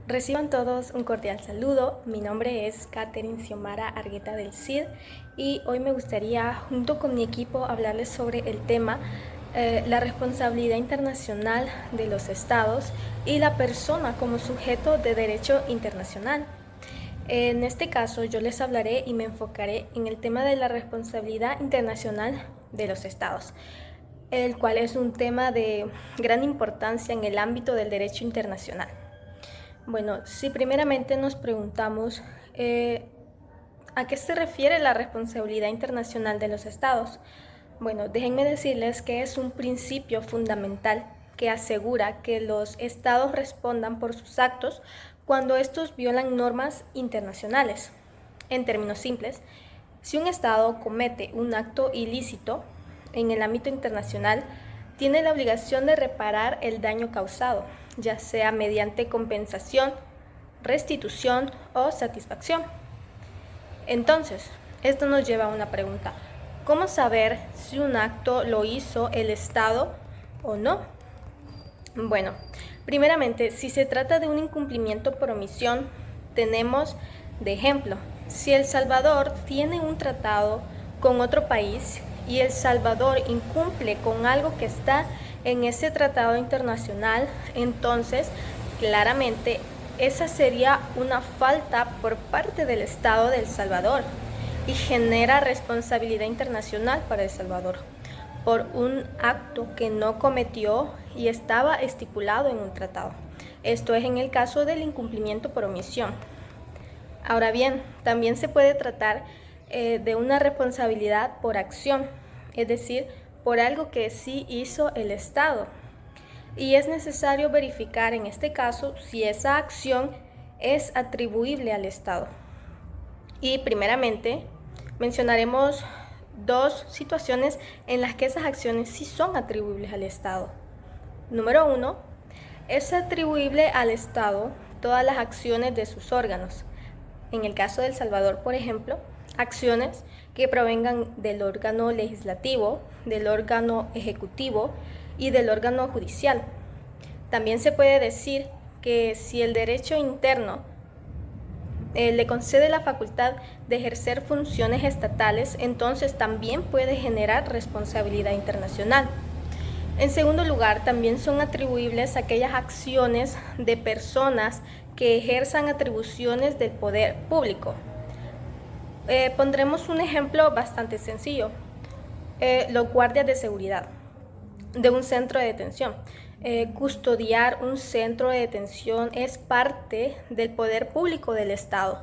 Reciban todos un cordial saludo. Mi nombre es Catherine Xiomara Argueta del CID y hoy me gustaría, junto con mi equipo, hablarles sobre el tema la responsabilidad internacional de los estados y la persona como sujeto de derecho internacional. En este caso, yo les hablaré y me enfocaré en el tema de la responsabilidad internacional de los estados, el cual es un tema de gran importancia en el ámbito del derecho internacional. Bueno, si primeramente nos preguntamos ¿a qué se refiere la responsabilidad internacional de los estados? Bueno, déjenme decirles que es un principio fundamental que asegura que los estados respondan por sus actos cuando estos violan normas internacionales. En términos simples, si un estado comete un acto ilícito en el ámbito internacional, tiene la obligación de reparar el daño causado, ya sea mediante compensación, restitución o satisfacción. Entonces, esto nos lleva a una pregunta: ¿cómo saber si un acto lo hizo el Estado o no? Bueno, primeramente, si se trata de un incumplimiento por omisión, tenemos de ejemplo, si El Salvador tiene un tratado con otro país y El Salvador incumple con algo que está en ese tratado internacional, entonces claramente esa sería una falta por parte del Estado de El Salvador y genera responsabilidad internacional para El Salvador por un acto que no cometió y estaba estipulado en un tratado. Esto es en el caso del incumplimiento por omisión. Ahora bien, también se puede tratar de una responsabilidad por acción, es decir, por algo que sí hizo el Estado. Y es necesario verificar en este caso si esa acción es atribuible al Estado. Y primeramente mencionaremos dos situaciones en las que esas acciones sí son atribuibles al Estado. Número 1, es atribuible al Estado todas las acciones de sus órganos. En el caso de El Salvador, por ejemplo, acciones que provengan del órgano legislativo, del órgano ejecutivo y del órgano judicial. También se puede decir que si el derecho interno le concede la facultad de ejercer funciones estatales, entonces también puede generar responsabilidad internacional. En segundo lugar, también son atribuibles aquellas acciones de personas que ejerzan atribuciones del poder público. Pondremos un ejemplo bastante sencillo: los guardias de seguridad de un centro de detención. Custodiar un centro de detención es parte del poder público del Estado.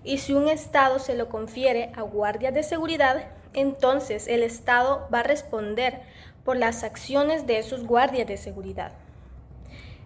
Y si un Estado se lo confiere a guardias de seguridad, entonces el Estado va a responder por las acciones de esos guardias de seguridad.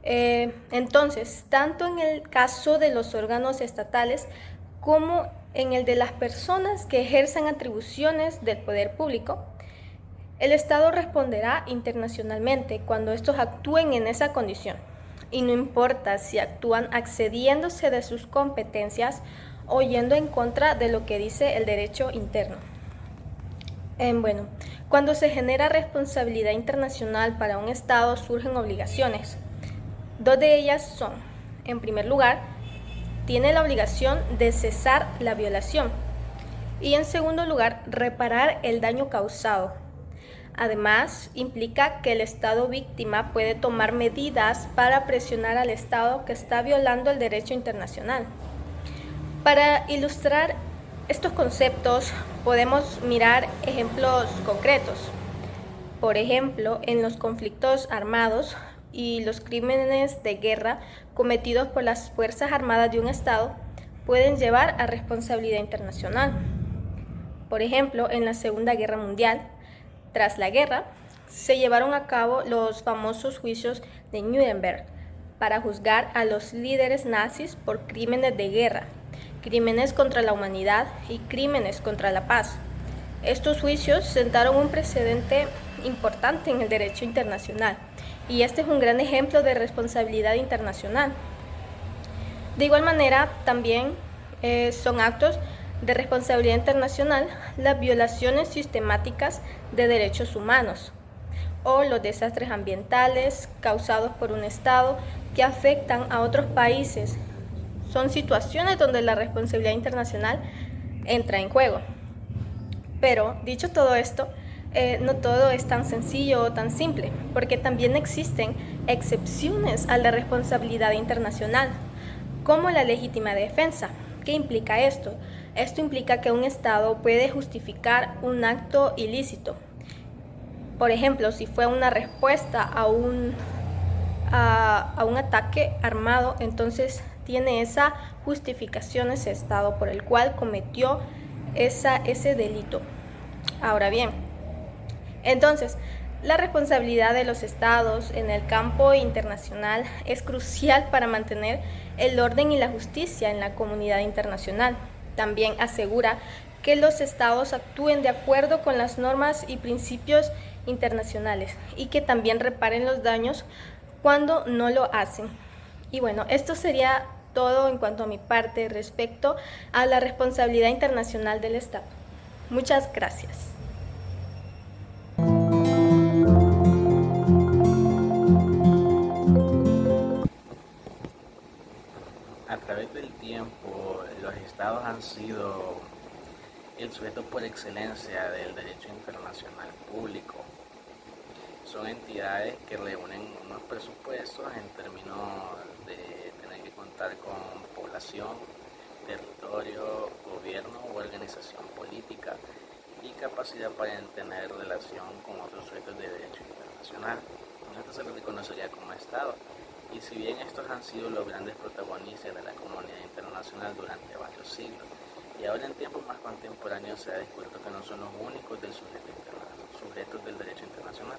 Entonces, tanto en el caso de los órganos estatales como en el de las personas que ejerzan atribuciones del poder público, el Estado responderá internacionalmente cuando estos actúen en esa condición, y no importa si actúan accediéndose de sus competencias o yendo en contra de lo que dice el derecho interno. Bueno, cuando se genera responsabilidad internacional para un Estado surgen obligaciones. Dos de ellas son, en primer lugar, tiene la obligación de cesar la violación y en segundo lugar, reparar el daño causado. Además, implica que el Estado víctima puede tomar medidas para presionar al Estado que está violando el derecho internacional. Para ilustrar estos conceptos, podemos mirar ejemplos concretos. Por ejemplo, en los conflictos armados y los crímenes de guerra cometidos por las Fuerzas Armadas de un Estado pueden llevar a responsabilidad internacional. Por ejemplo, en la Segunda Guerra Mundial, tras la guerra, se llevaron a cabo los famosos juicios de Nuremberg para juzgar a los líderes nazis por crímenes de guerra, crímenes contra la humanidad y crímenes contra la paz. Estos juicios sentaron un precedente importante en el derecho internacional y este es un gran ejemplo de responsabilidad internacional. De igual manera, también son actos de responsabilidad internacional las violaciones sistemáticas de derechos humanos o los desastres ambientales causados por un Estado que afectan a otros países. Son situaciones donde la responsabilidad internacional entra en juego. Pero, dicho todo esto, no todo es tan sencillo o tan simple, porque también existen excepciones a la responsabilidad internacional, como la legítima defensa. ¿Qué implica esto? Esto implica que un Estado puede justificar un acto ilícito. Por ejemplo, si fue una respuesta a un ataque armado, entonces tiene esa justificación ese Estado por el cual cometió ese delito. Ahora bien, entonces, la responsabilidad de los estados en el campo internacional es crucial para mantener el orden y la justicia en la comunidad internacional. También asegura que los estados actúen de acuerdo con las normas y principios internacionales y que también reparen los daños cuando no lo hacen. Y bueno, esto sería todo en cuanto a mi parte respecto a la responsabilidad internacional del Estado. Muchas gracias. A través del tiempo, los estados han sido el sujeto por excelencia del derecho internacional público. Son entidades que reúnen unos presupuestos en términos de tener que contar con población, territorio, gobierno u organización política y capacidad para tener relación con otros sujetos de derecho internacional. Esto se les reconocería como Estado. Y si bien estos han sido los grandes protagonistas de la comunidad internacional durante varios siglos, y ahora en tiempos más contemporáneos se ha descubierto que no son los únicos sujetos del derecho internacional.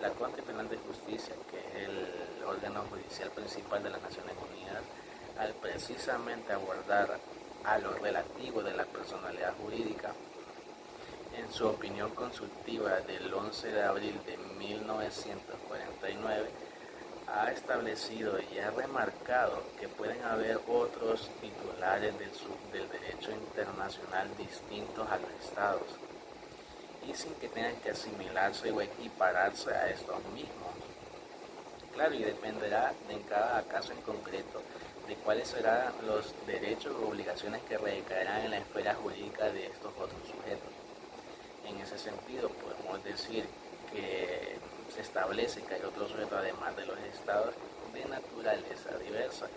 La Corte Penal de Justicia, que es el órgano judicial principal de las Naciones Unidas, al precisamente abordar a lo relativo de la personalidad jurídica, en su opinión consultiva del 11 de abril de 1949, ha establecido y ha remarcado que pueden haber otros titulares del derecho internacional distintos a los estados y sin que tengan que asimilarse o equipararse a estos mismos. Claro, y dependerá en cada caso en concreto de cuáles serán los derechos o obligaciones que recaerán en la esfera jurídica de estos otros sujetos. En ese sentido, podemos decir que se establece que hay otros sujetos además de los estados de naturaleza diversa,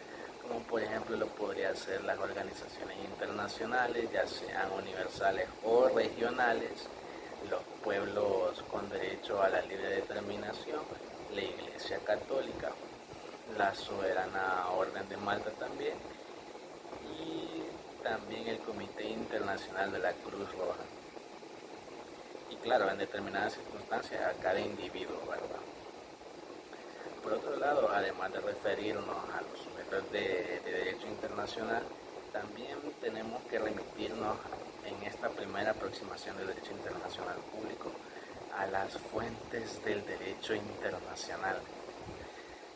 como por ejemplo lo podría ser las organizaciones internacionales, ya sean universales o regionales, los pueblos con derecho a la libre determinación, la Iglesia Católica, la Soberana Orden de Malta también, y también el Comité Internacional de la Cruz Roja. Y claro, en determinadas circunstancias a cada individuo, ¿verdad? Por otro lado, además de referirnos a los sujetos de derecho internacional, también tenemos que remitirnos en esta primera aproximación del derecho internacional público a las fuentes del derecho internacional.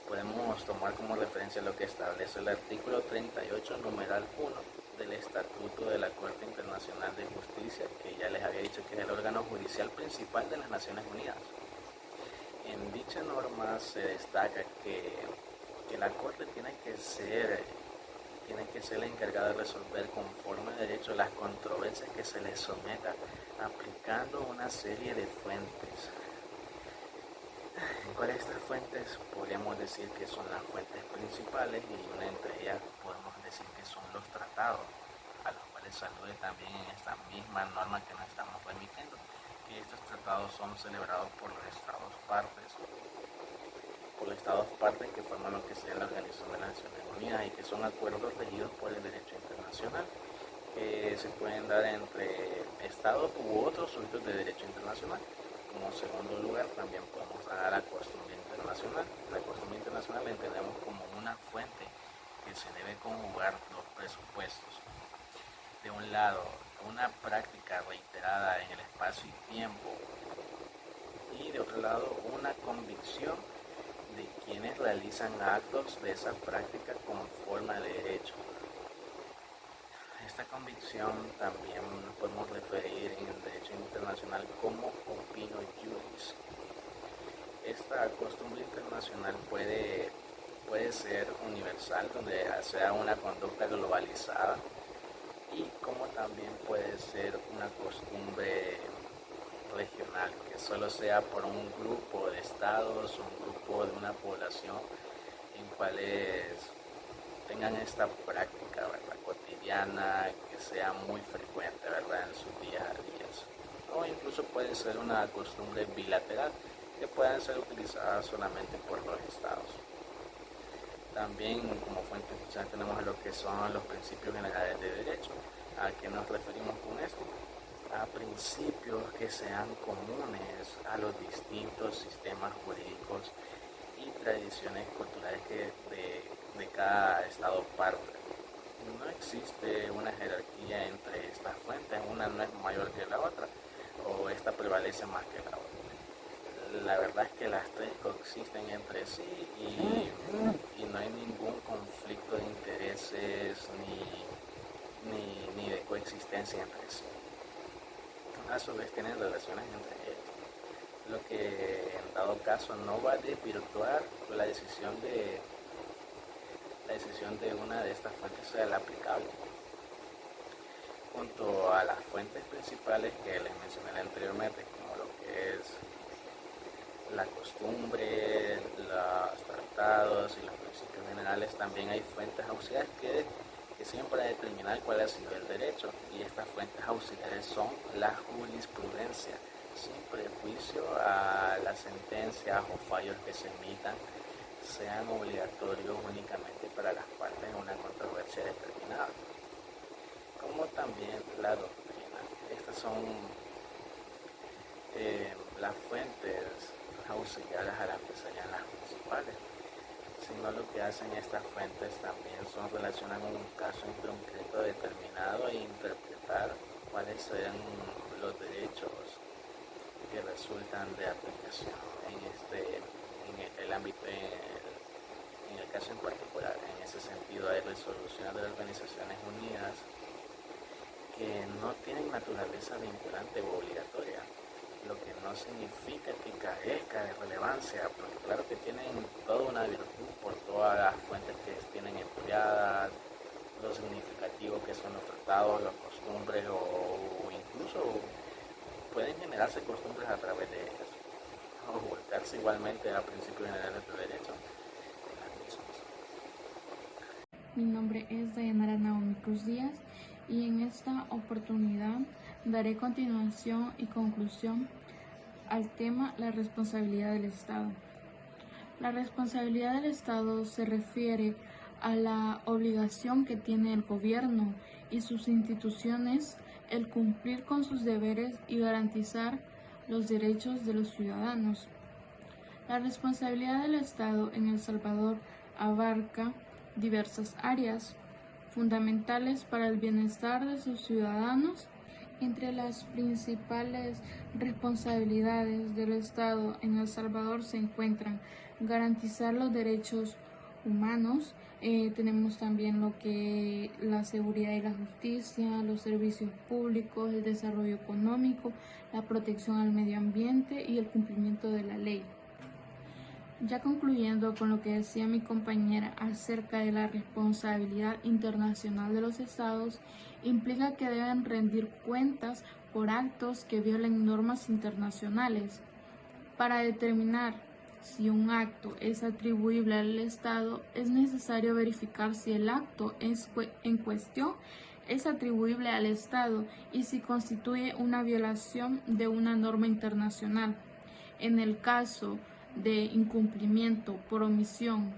Podemos tomar como referencia lo que establece el artículo 38, numeral 1 del Estatuto de la Corte Internacional de Justicia, que ya les había dicho que es el órgano judicial principal de las Naciones Unidas. En dicha norma se destaca que la Corte tiene que ser la encargada de resolver conforme a derecho las controversias que se le sometan, aplicando una serie de fuentes. ¿Cuáles de estas fuentes? Podríamos decir que son las fuentes principales, y una entre ellas podemos decir que son los tratados, a los cuales alude también en esta misma norma que nos estamos remitiendo, que estos tratados son celebrados por los estados partes que forman lo que sea la Organización de las Naciones Unidas, y que son acuerdos regidos por el derecho internacional, que se pueden dar entre estados u otros sujetos de derecho internacional. Como segundo lugar, también podemos dar la costumbre internacional. La costumbre internacional la entendemos como una fuente que se debe conjugar los presupuestos. De un lado, una práctica reiterada en el espacio y tiempo, y de otro lado, una convicción de quienes realizan actos de esa práctica con forma de derecho. Esta convicción también nos podemos referir en el derecho internacional como opinio juris. Esta costumbre internacional puede ser universal, donde sea una conducta globalizada, y como también puede ser una costumbre regional, que solo sea por un grupo de estados o un grupo de una población en cuales tengan esta práctica, ¿verdad?, cotidiana, que sea muy frecuente, ¿verdad?, en sus días a días. O incluso puede ser una costumbre bilateral, que puedan ser utilizadas solamente por los estados. También como fuente ya tenemos lo que son los principios generales de derecho. ¿A qué nos referimos con esto? A principios que sean comunes a los distintos sistemas jurídicos y tradiciones culturales de cada estado parte. No existe una jerarquía entre estas fuentes, una no es mayor que la otra, o esta prevalece más que la otra. La verdad es que las tres coexisten entre sí y no hay ningún conflicto de intereses ni de coexistencia entre sí. A su vez tienen relaciones entre ellos, lo que en dado caso no va a desvirtuar la decisión de una de estas fuentes sea la aplicable. Junto a las fuentes principales que les mencioné anteriormente, como lo que es la costumbre, los tratados y los principios generales, también hay fuentes auxiliares que siempre determinan cuál ha sido el derecho, y estas fuentes auxiliares son la jurisprudencia, sin prejuicio a las sentencias o fallos que se emitan sean obligatorios únicamente para las partes en una controversia determinada, como también la doctrina. Estas son las fuentes auxiliares a las que serían las principales, sino lo que hacen estas fuentes también son relacionar un caso en concreto determinado e interpretar cuáles serán los derechos que resultan de aplicación en el ámbito, en el caso en particular. En ese sentido hay resoluciones de las Organizaciones Unidas que no tienen naturaleza vinculante o obligatoria, lo que no significa que carezca de relevancia, porque claro que tienen toda una virtud por todas las fuentes que tienen empleadas, lo significativo que son los tratados, las costumbres, o incluso pueden generarse costumbres a través de ellas, o volcarse igualmente a principios generales de derecho. Mi nombre es Dayanara Naomi Cruz Díaz y en esta oportunidad daré continuación y conclusión al tema la responsabilidad del Estado. La responsabilidad del Estado se refiere a la obligación que tiene el gobierno y sus instituciones el cumplir con sus deberes y garantizar los derechos de los ciudadanos. La responsabilidad del Estado en El Salvador abarca diversas áreas fundamentales para el bienestar de sus ciudadanos. Entre las principales responsabilidades del Estado en El Salvador se encuentran garantizar los derechos humanos, tenemos también lo que la seguridad y la justicia, los servicios públicos, el desarrollo económico, la protección al medio ambiente y el cumplimiento de la ley. Ya concluyendo con lo que decía mi compañera acerca de la responsabilidad internacional de los estados, implica que deben rendir cuentas por actos que violen normas internacionales. Para determinar si un acto es atribuible al Estado, es necesario verificar si el acto en cuestión es atribuible al Estado y si constituye una violación de una norma internacional. En el caso de incumplimiento por omisión,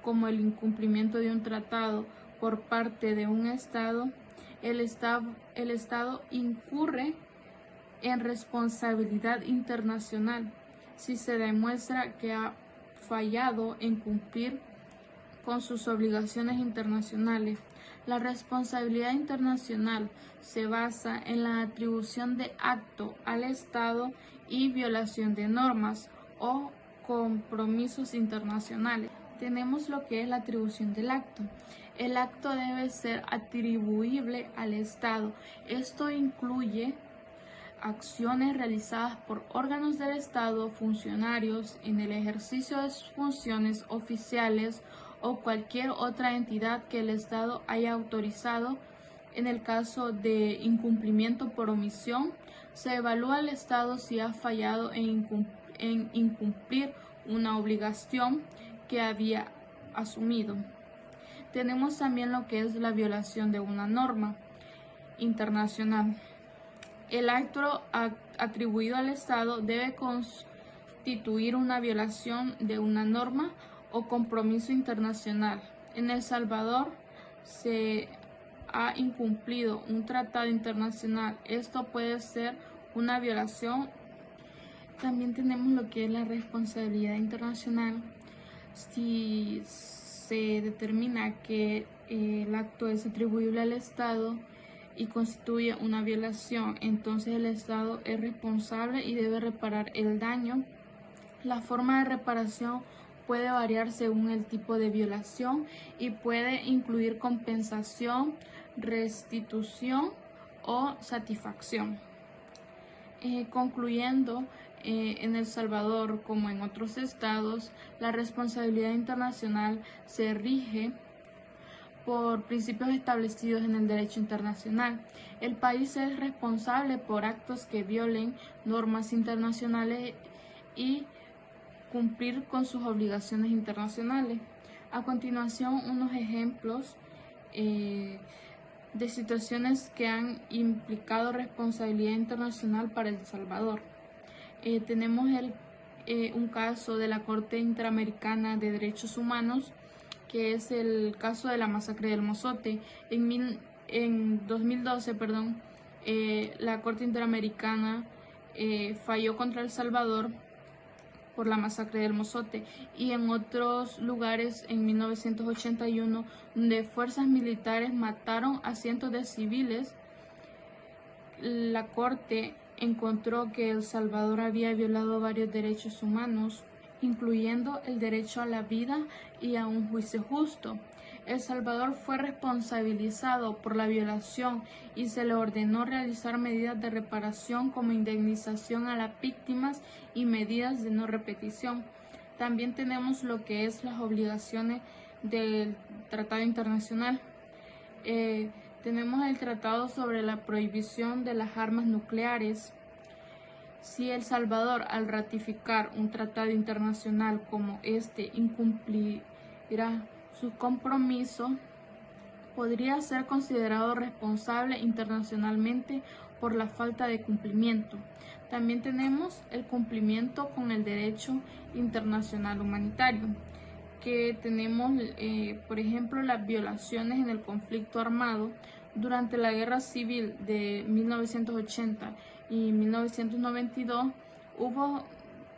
como el incumplimiento de un tratado por parte de un Estado, el Estado incurre en responsabilidad internacional si se demuestra que ha fallado en cumplir con sus obligaciones internacionales. La responsabilidad internacional se basa en la atribución de acto al Estado y violación de normas o compromisos internacionales. tenemos lo que es la atribución del acto. El acto debe ser atribuible al Estado. Esto incluye acciones realizadas por órganos del Estado, funcionarios en el ejercicio de sus funciones oficiales o cualquier otra entidad que el Estado haya autorizado. En el caso de incumplimiento por omisión, se evalúa al Estado si ha fallado en incumplir una obligación que había asumido. Tenemos también lo que es la violación de una norma internacional. El acto atribuido al Estado debe constituir una violación de una norma o compromiso internacional. En El Salvador se ha incumplido un tratado internacional. Esto puede ser una violación. También tenemos lo que es la responsabilidad internacional. Si se determina que el acto es atribuible al Estado y constituye una violación, entonces el Estado es responsable y debe reparar el daño. La forma de reparación puede variar según el tipo de violación y puede incluir compensación, restitución o satisfacción. Concluyendo, en El Salvador, como en otros estados, la responsabilidad internacional se rige por principios establecidos en el derecho internacional. El país es responsable por actos que violen normas internacionales y cumplir con sus obligaciones internacionales. A continuación, unos ejemplos de situaciones que han implicado responsabilidad internacional para El Salvador. Tenemos un caso de la Corte Interamericana de Derechos Humanos, que es el caso de la masacre del Mozote. En 2012, la Corte Interamericana falló contra El Salvador por la masacre del Mozote, y en otros lugares en 1981, donde fuerzas militares mataron a cientos de civiles. La Corte encontró que El Salvador había violado varios derechos humanos, incluyendo el derecho a la vida y a un juicio justo. El Salvador fue responsabilizado por la violación y se le ordenó realizar medidas de reparación como indemnización a las víctimas y medidas de no repetición. También tenemos lo que es las obligaciones del Tratado Internacional. Tenemos el Tratado sobre la Prohibición de las Armas Nucleares. Si El Salvador, al ratificar un tratado internacional como este, incumplirá su compromiso, podría ser considerado responsable internacionalmente por la falta de cumplimiento. También tenemos el cumplimiento con el derecho internacional humanitario, que tenemos, por ejemplo, las violaciones en el conflicto armado. Durante la Guerra Civil de 1980 y 1992 hubo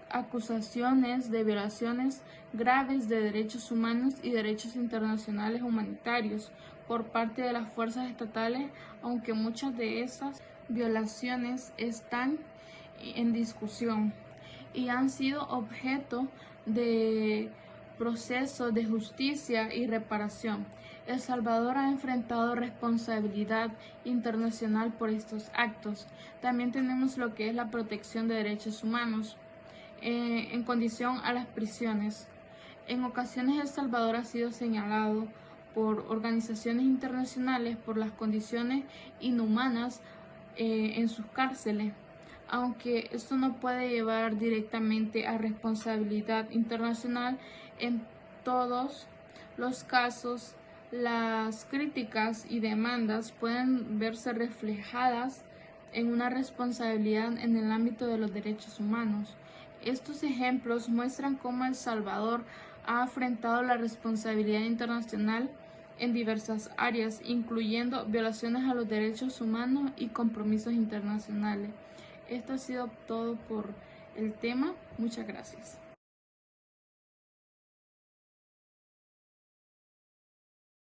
acusaciones de violaciones graves de derechos humanos y derechos internacionales humanitarios por parte de las fuerzas estatales, aunque muchas de esas violaciones están en discusión y han sido objeto de procesos de justicia y reparación. El Salvador ha enfrentado responsabilidad internacional por estos actos. También tenemos lo que es la protección de derechos humanos en condición a las prisiones. En ocasiones El Salvador ha sido señalado por organizaciones internacionales por las condiciones inhumanas en sus cárceles. Aunque esto no puede llevar directamente a responsabilidad internacional, en todos los casos las críticas y demandas pueden verse reflejadas en una responsabilidad en el ámbito de los derechos humanos. Estos ejemplos muestran cómo El Salvador ha afrontado la responsabilidad internacional en diversas áreas, incluyendo violaciones a los derechos humanos y compromisos internacionales. Esto ha sido todo por el tema. Muchas gracias.